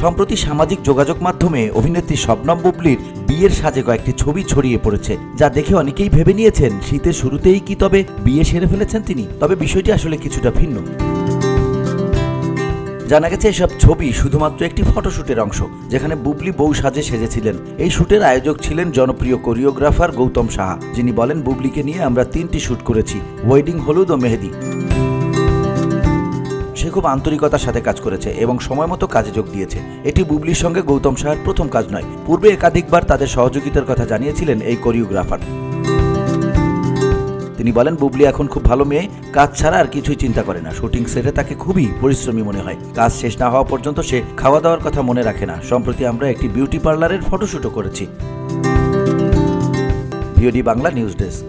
সম্প্রতি সামাজিক যোগাযোগ মাধ্যমে অভিনেত্রী শবনম বুবলির বিয়ের সাজে কয়েকটি ছবি ছড়িয়ে পড়েছে, যা দেখে অনেকেই ভেবে নিয়েছেন শীতের শুরুতেই কি তবে বিয়ে সেরে ফেলেছেন তিনি। তবে বিষয়টি আসলে কিছুটা ভিন্ন। জানা গেছে এসব ছবি শুধুমাত্র একটি ফটোশুটের অংশ, যেখানে বুবলি বউ সাজে সেজেছিলেন। এই শুটের আয়োজক ছিলেন জনপ্রিয় কোরিওগ্রাফার গৌতম সাহা, যিনি বলেন, বুবলিকে নিয়ে আমরা 3টি শুট করেছি, ওয়েডিং, হলুদ ও মেহেদি। সে খুব আন্তরিকতার সাথে কাজ করেছে এবং সময় মতো কাজে যোগ দিয়েছে। এটি বুবলির সঙ্গে গৌতম সাহার প্রথম কাজ নয়। পূর্বে একাধিকবার তাদের সহযোগিতার কথা জানিয়েছিলেন এই কোরিওগ্রাফার। তিনি বলেন, বুবলি এখন খুব ভালো মেয়ে, কাজ ছাড়া আর কিছুই চিন্তা করে না। শুটিং সেটে তাকে খুবই পরিশ্রমী মনে হয়। কাজ শেষ না হওয়া পর্যন্ত সে খাওয়া দাওয়ার কথা মনে রাখে না। সম্প্রতি আমরা একটি বিউটি পার্লারের ফটোশুটও করেছি। VOD Bangla news desk.